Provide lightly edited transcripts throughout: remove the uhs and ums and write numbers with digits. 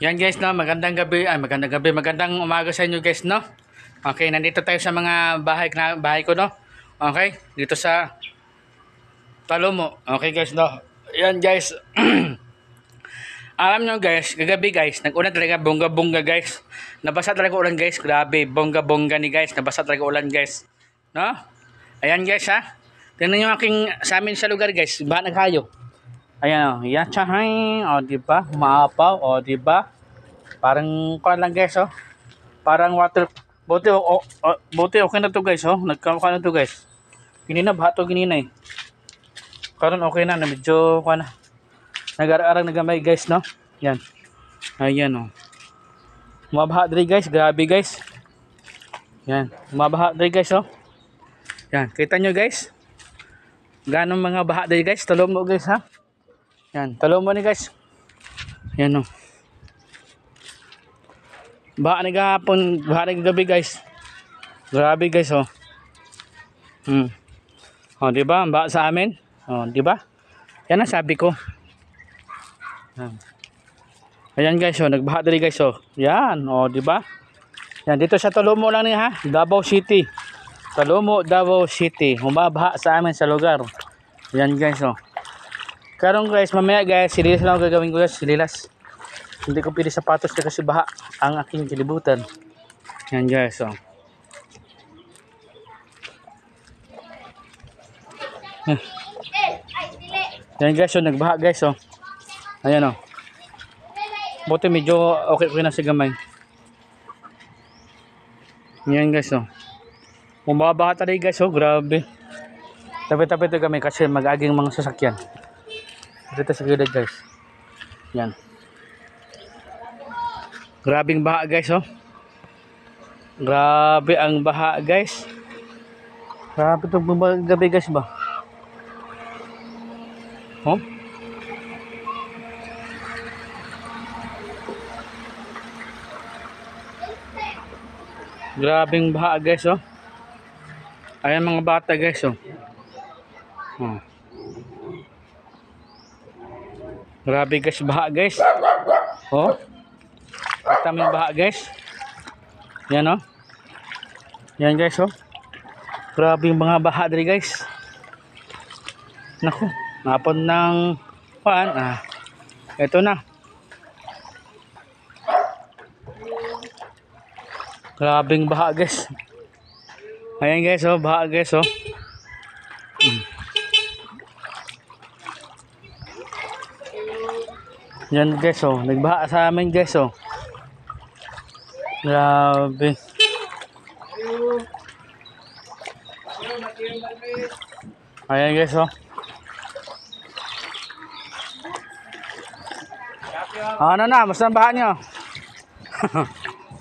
Yan guys, no, magandang umaga sa inyo guys, no. Okay, nandito tayo sa mga bahay ko, no. Okay, dito sa Talomo. Okay guys, no. Yan guys. Alam nyo guys, kagabi guys, nag-ulan talaga bongga-bongga guys. Nabasa talaga ulan guys, grabe, bongga-bongga ni guys, nabasa talaga ulan guys. No? Ayan guys ha. Tingnan nyo sa amin sa lugar guys, baha na kayo. Ayan o, yan tsahay, o diba, maapaw, o diba. Parang kuan lang guys, oh. Parang water, buti okay na to guys, oh. Nagkamukha na to guys. Ginina, baha to ginina eh. Karon okay na, medyo kuan na. Nag-arang nagamay guys, no? Yan. Ayan oh. Mabaha diri guys, grabe guys. Yan, mabaha diri guys, oh. Yan, kita nyo guys. Ganong mga baha diri guys, tulong mo guys ha. Yan, tulong mo ni guys. Yan oh. Baha na gahapon, baha na gabi guys. Grabe guys oh. Oh, di ba? Baha sa amin. Oh, di ba? Yan ang sabi ko. Ayan guys oh, nagbaha diri guys oh. Yan, oh, di ba? Yan dito sa Talomo lang ni ha, Davao City. Talomo, Davao City. Humabaha sa amin sa lugar. Yan guys oh. Karon guys, mamaya guys, sililas lang ang gagawin ko guys, sililas. Hindi ko pili sapatos kasi baha ang aking kilibutan. Yan guys oh. Yan guys oh, nagbaha guys oh. Ayan oh. Buti medyo okay na si gamay. Yan guys oh. Bumabaha tayo guys oh, grabe. Tabi-tabi ito kami kasi mag-aging mga sasakyan. Dito sa gilid guys. Yan. Grabing baha guys oh. Grabe ang baha guys. Grabe itong gabi guys ba. Oh. Grabing baha guys oh. Ayan mga bata guys oh. Oh. Grabe guys, baha guys. Oh. Mataming baha guys. Yan oh. Yan guys oh. Grabe yung mga baha diri guys. Naku, napon ng paan. Ito na. Grabing baha guys. Ayan guys oh, baha guys oh. Yan guys oh, nagbaha sa amin guys oh. Grabe. Ayan guys oh. Ano na, basta ang baha nyo.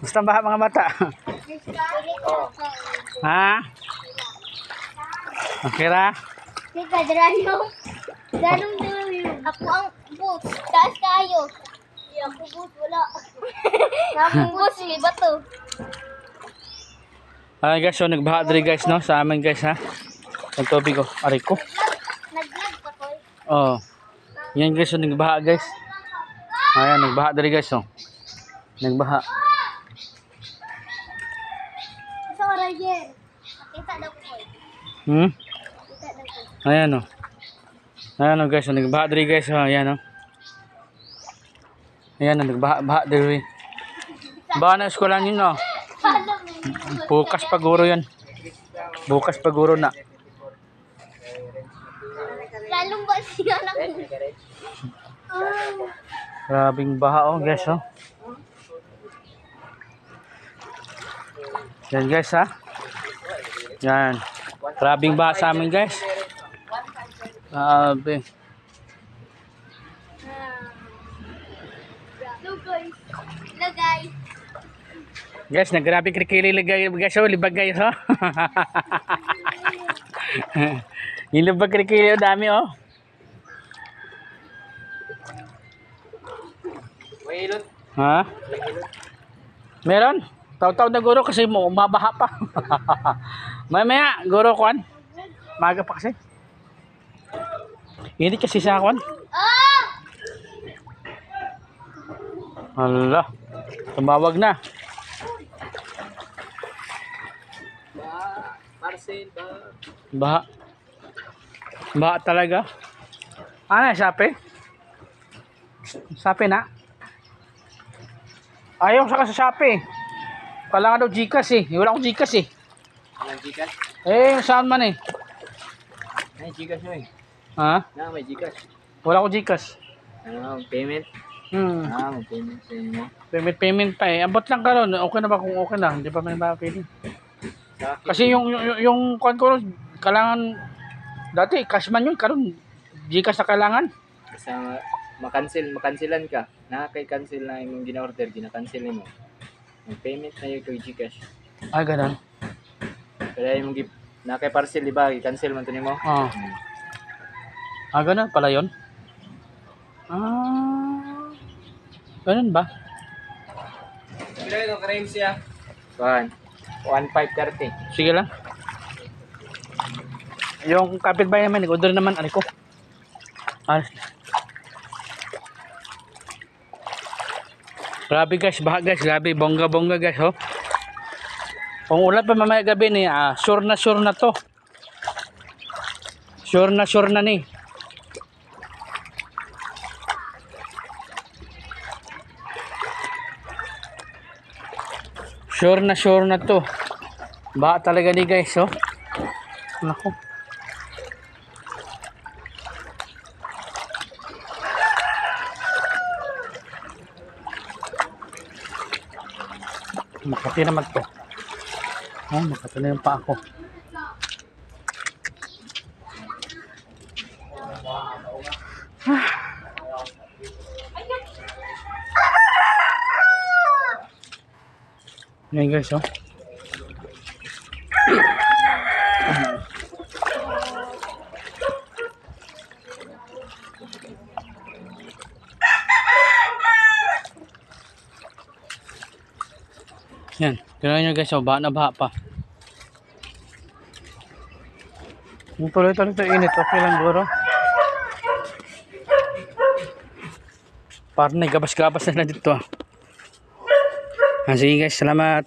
Basta ang baha mga mata. Ha? Okay ra? Teka, Dranong. Dranong ako ang boot. Taas kayo. Hindi ako boot, wala. Nakong boot, sige ba to? Ayan guys, so nagbaha diri guys no, sa amin guys ha. Ang tubig ko, aray ko. Nag-vlog ka ko. Oh. Yan guys, so nagbaha guys. Ayan, nagbaha diri guys oh. Nagbaha. Ito ka, Roger. Kita daw ko. Kita daw ko. Ayan oh. Ayan oh guys, so nagbaha diri guys oh. Ayan oh. Ayan oh, nagbaha diri. Baha na eskwela ninyo. Bukas paguro yan. Bukas paguro na. Lalong ba siya lang? Grabing baha oh guys oh. Yan guys ha. Yan. Grabing baha sa amin guys. Grabe. Hello guys. Hello guys. Guys, nagrabe krikili ligay guys oh, libag guys oh. Yung libag krikili oh, dami oh. Ha? Meron? Taw-taw na guro kasi mo umabaha pa. Mamaya guro kwan. Maga pa kasi. Hindi kasi sa kwan. Ah! Hala. Tumawag na. Parcel ba? Baha. Baha talaga. Ano, sapi? Sapi na? Ayaw sa sapi. Kailangan daw Gcash eh. Wala akong Gcash eh. Walang Gcash? Saan man eh? Ay, Gcash mo eh. Ha? May Gcash. Wala akong Gcash. Payment? May payment sa inyo. Payment pa eh. Abot lang karon. Okay na ba kung okay na? Hindi pa may mapili. Sa akin, Kasi yung kuan ko kailangan dati cash man yun karon Gcash na kailangan. sa makanselan ka. Nakakay-cancel na yung gina-order, gina-cancel mo. Yung payment na yung kay Gcash. Ay ganun. Kaya yung nakakay-parcel, di ba? I-cancel man to nimo. Ah. Ganun pala yun. Ganun ba? Kaya ito, karayim siya. 1,530. Sige lang. Yung kapitbahay naman, nag-order naman, ano ko. Grabe guys, baha guys, grabe, bongga guys, oh. Kung ulan pa mamaya gabi ni, sure na to. Sure na ni. Sure na to. Baha talaga ni guys, oh. Nako. Makati naman to. Makati na yung pa ako. Yan guys, oh. Yan, tingnan nyo guys, oh, baha na baha pa. Yung tuloy-tuloy ito init, okay lang guro. Parang gabas-gabas na dito. Sige guys, salamat.